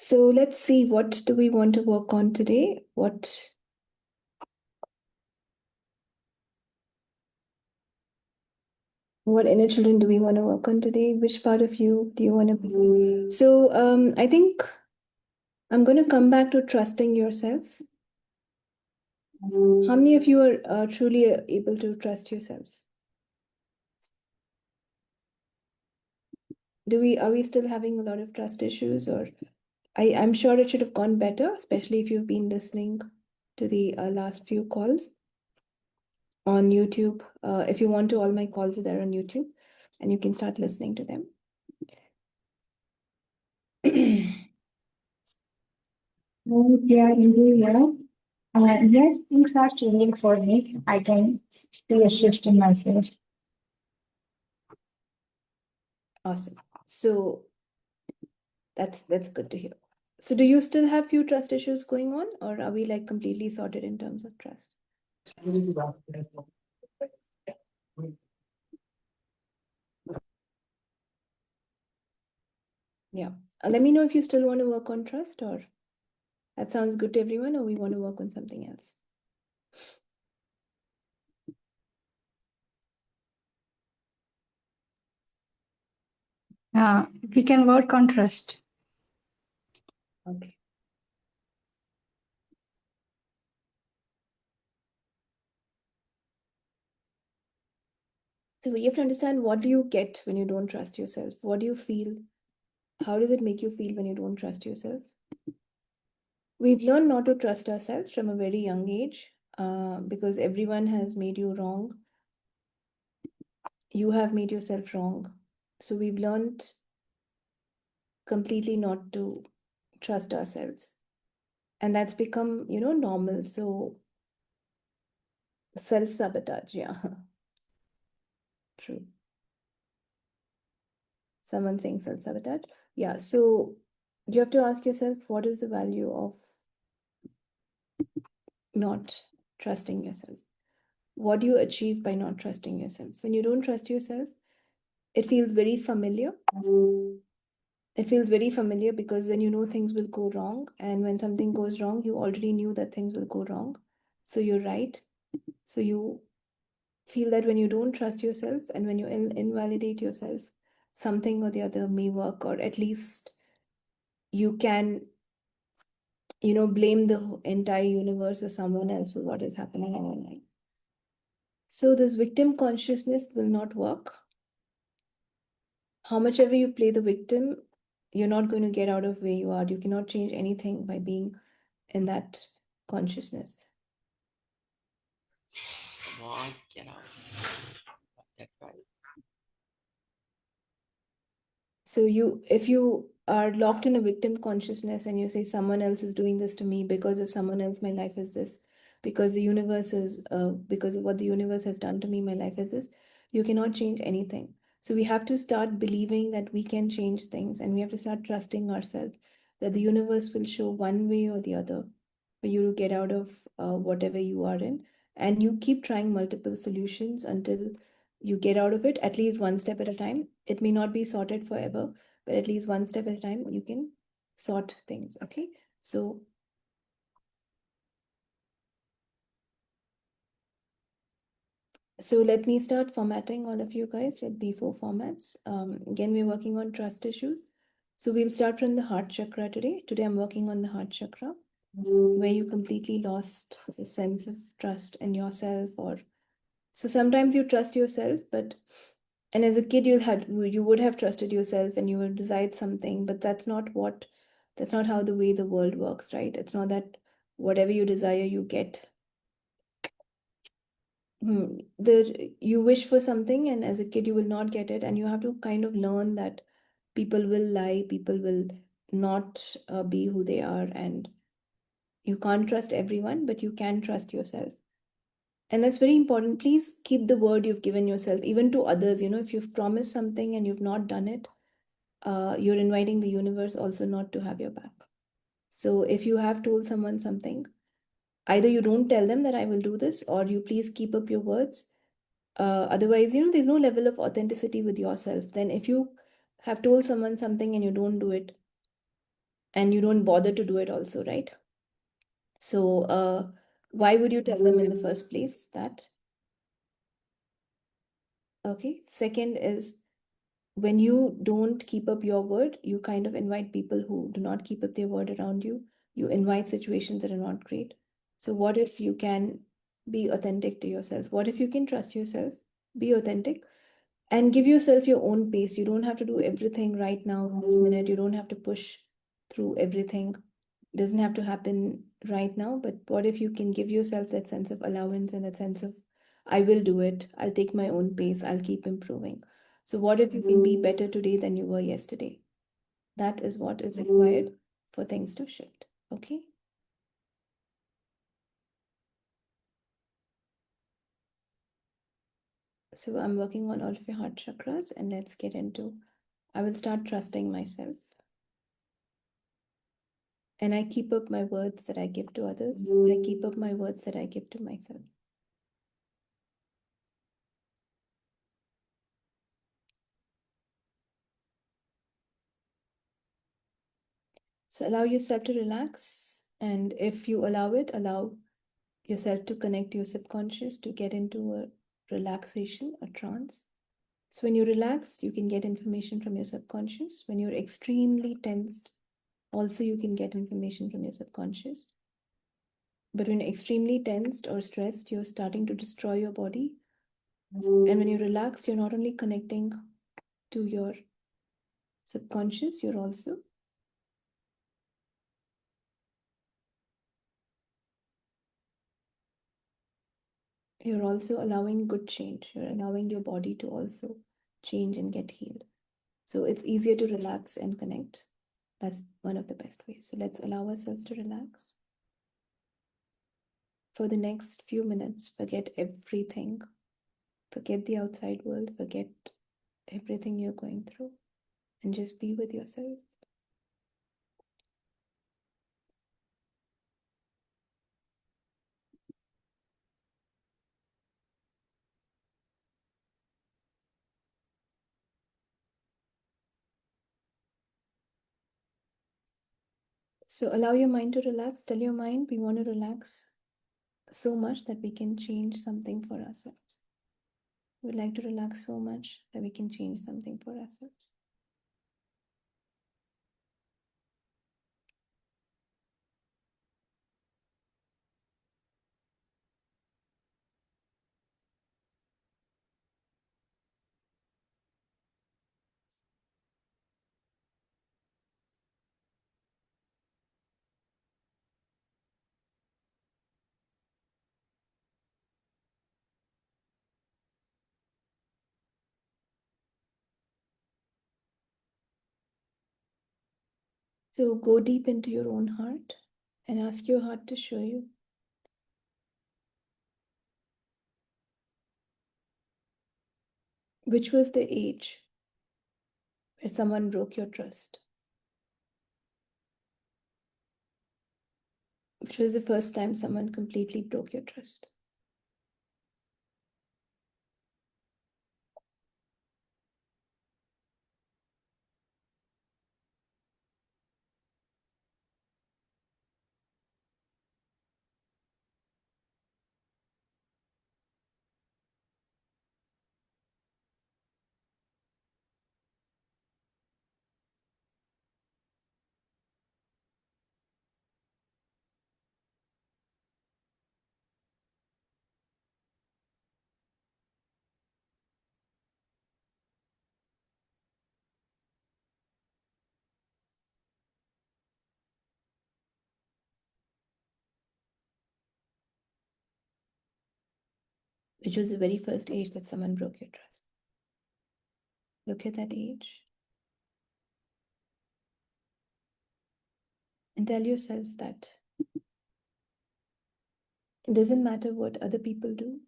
So let's see, what do we want to work on today? What inner children do we want to work on today? Which part of you do you want to be? So I think I'm going to come back to trusting yourself. How many of you are truly able to trust yourself? Are we still having a lot of trust issues, or I'm sure it should have gone better, especially if you've been listening to the last few calls on YouTube. If you want to, all my calls are there on YouTube, and you can start listening to them. Yeah, indeed, yeah. Yes, things are changing for me. I can see a shift in myself. Awesome. So that's good to hear. So do you still have few trust issues going on, or are we like completely sorted in terms of trust? Yeah. Let me know if you still want to work on trust, or that sounds good to everyone, or we want to work on something else. We can work on trust. Okay. So you have to understand, what do you get when you don't trust yourself? What do you feel? How does it make you feel when you don't trust yourself? We've learned not to trust ourselves from a very young age because everyone has made you wrong. You have made yourself wrong. So we've learned completely not to trust ourselves. And that's become, normal. So self-sabotage, yeah. True. Someone saying self-sabotage. Yeah, so you have to ask yourself, what is the value of not trusting yourself? What do you achieve by not trusting yourself? When you don't trust yourself, it feels very familiar. It feels very familiar because then you know things will go wrong. And when something goes wrong, you already knew that things will go wrong. So you're right. So you feel that when you don't trust yourself and when you invalidate yourself, something or the other may work, or at least you can, blame the entire universe or someone else for what is happening in your life. So this victim consciousness will not work. How much ever you play the victim, you're not going to get out of where you are. You cannot change anything by being in that consciousness. Come on, get out. That's right. So if you are locked in a victim consciousness and you say someone else is doing this to me, because of someone else my life is this, because the universe is because of what the universe has done to me my life is this, you cannot change anything. So we have to start believing that we can change things, and we have to start trusting ourselves that the universe will show one way or the other for you to get out of whatever you are in. And you keep trying multiple solutions until you get out of it, at least one step at a time. It may not be sorted forever, but at least one step at a time you can sort things. Okay, so let me start formatting all of you guys. Let be 4 formats. Again, we're working on trust issues, so we'll start from the heart chakra today. I'm working on the heart chakra, where you completely lost the sense of trust in yourself. Or so sometimes you trust yourself, but and as a kid you would have trusted yourself and you would decide something, but that's not how the way the world works, right? It's not that whatever you desire you get. You wish for something, and as a kid you will not get it, and you have to kind of learn that people will lie, people will not be who they are, and you can't trust everyone, but you can trust yourself. And that's very important. Please keep the word you've given yourself, even to others. If you've promised something and you've not done it, you're inviting the universe also not to have your back. So if you have told someone something, either you don't tell them that I will do this, or you please keep up your words. Otherwise, there's no level of authenticity with yourself. Then if you have told someone something and you don't do it, and you don't bother to do it also, right? So why would you tell them in the first place that? Okay. Second is, when you don't keep up your word, you kind of invite people who do not keep up their word around you. You invite situations that are not great. So what if you can be authentic to yourself? What if you can trust yourself? Be authentic and give yourself your own pace. You don't have to do everything right now, this minute. You don't have to push through everything. It doesn't have to happen right now. But what if you can give yourself that sense of allowance and that sense of, I will do it. I'll take my own pace. I'll keep improving. So what if you can be better today than you were yesterday? That is what is required for things to shift. Okay. So I'm working on all of your heart chakras, and let's get into, I will start trusting myself. And I keep up my words that I give to others. I keep up my words that I give to myself. So allow yourself to relax. And if you allow it, allow yourself to connect to your subconscious, to get into a relaxation, a trance. So when you're relaxed, you can get information from your subconscious. When you're extremely tensed, also you can get information from your subconscious. But when you're extremely tensed or stressed, you're starting to destroy your body. And when you're relaxed, you're not only connecting to your subconscious, you're also allowing good change. You're allowing your body to also change and get healed. So it's easier to relax and connect. That's one of the best ways. So let's allow ourselves to relax. For the next few minutes, forget everything. Forget the outside world. Forget everything you're going through. And just be with yourself. So allow your mind to relax. Tell your mind we want to relax so much that we can change something for ourselves. We'd like to relax so much that we can change something for ourselves. So go deep into your own heart and ask your heart to show you which was the age where someone broke your trust. Which was the first time someone completely broke your trust. Which was the very first age that someone broke your trust. Look at that age and tell yourself that it doesn't matter what other people do.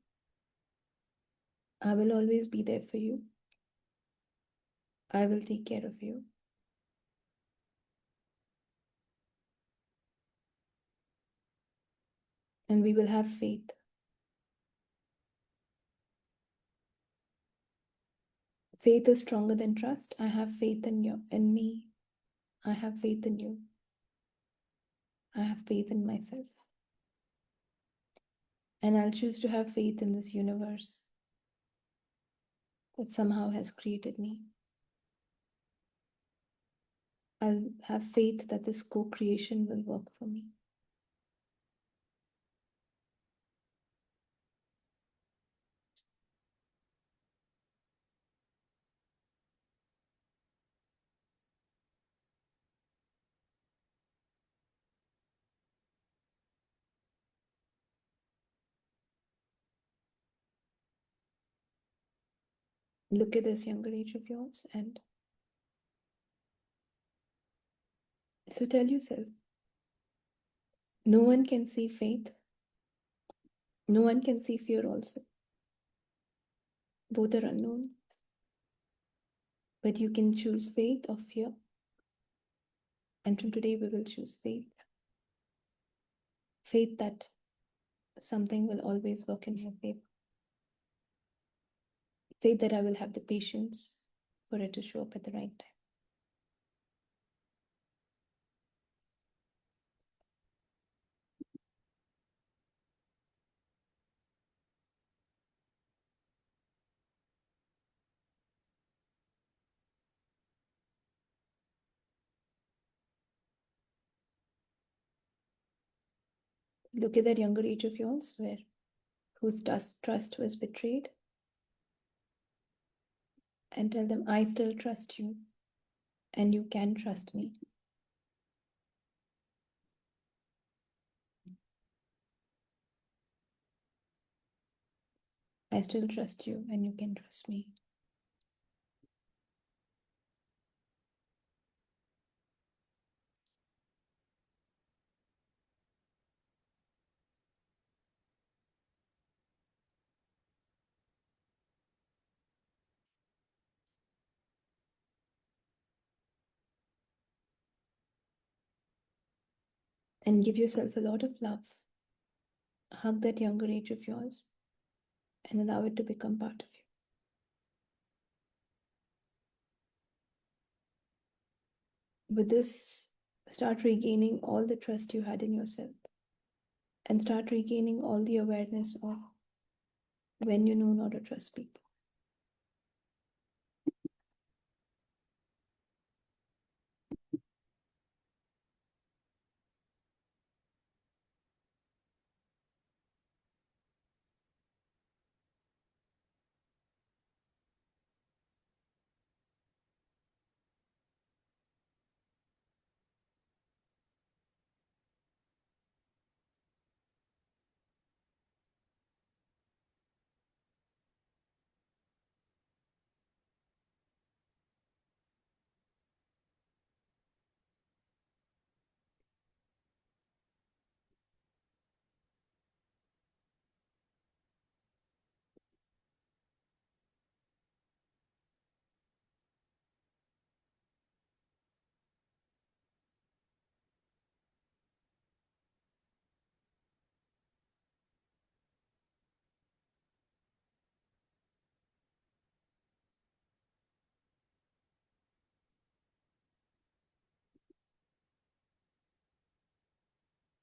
I will always be there for you. I will take care of you. And we will have faith. Faith is stronger than trust. I have faith in you, in me. I have faith in you. I have faith in myself. And I'll choose to have faith in this universe that somehow has created me. I'll have faith that this co creation will work for me. Look at this younger age of yours and so tell yourself no one can see faith, no one can see fear also. Both are unknown. But you can choose faith or fear. And from today, we will choose faith. Faith that something will always work in your favor. Faith that I will have the patience for it to show up at the right time. Look at that younger age of yours whose trust was betrayed and tell them, I still trust you and you can trust me. I still trust you and you can trust me. And give yourself a lot of love. Hug that younger age of yours and allow it to become part of you. With this, start regaining all the trust you had in yourself and start regaining all the awareness of when you know not to trust people.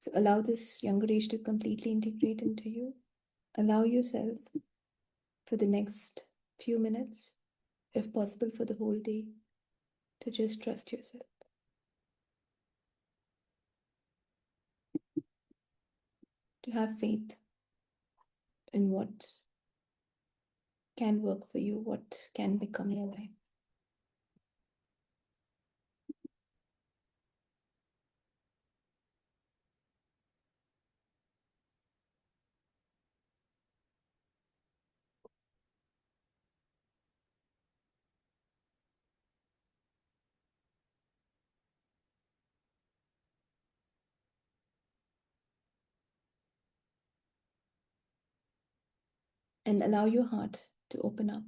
So allow this younger age to completely integrate into you. Allow yourself for the next few minutes, if possible for the whole day, to just trust yourself. To have faith in what can work for you, what can become your life. And allow your heart to open up,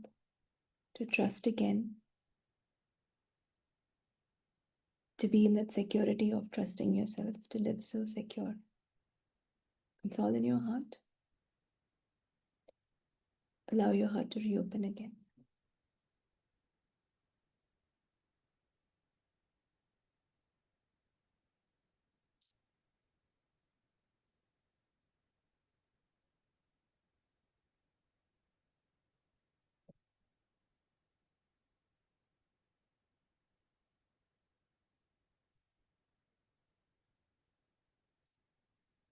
to trust again, to be in that security of trusting yourself, to live so secure. It's all in your heart. Allow your heart to reopen again.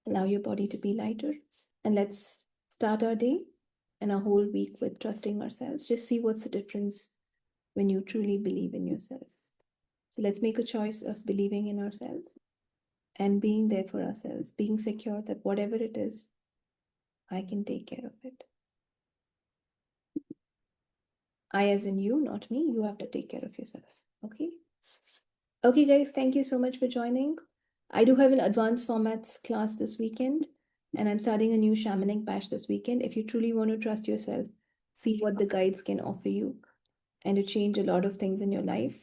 Allow your body to be lighter. And let's start our day and our whole week with trusting ourselves. Just see what's the difference when you truly believe in yourself. So let's make a choice of believing in ourselves and being there for ourselves, being secure that whatever it is, I can take care of it. I, as in you, not me. You have to take care of yourself. Okay? Okay, guys, thank you so much for joining. I do have an advanced formats class this weekend, and I'm starting a new shamanic batch this weekend. If you truly want to trust yourself, see what the guides can offer you, and to change a lot of things in your life,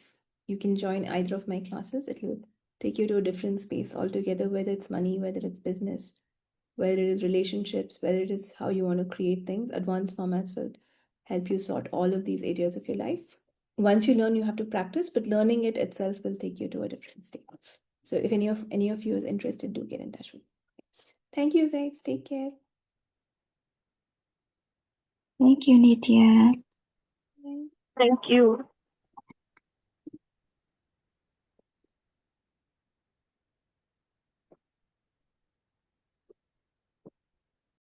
you can join either of my classes. It will take you to a different space altogether, whether it's money, whether it's business, whether it is relationships, whether it is how you want to create things. Advanced formats will help you sort all of these areas of your life. Once you learn, you have to practice, but learning it itself will take you to a different state. So if any of you is interested, do get in touch with me. Thank you, guys. Take care. Thank you, Nithya. Bye. Thank you.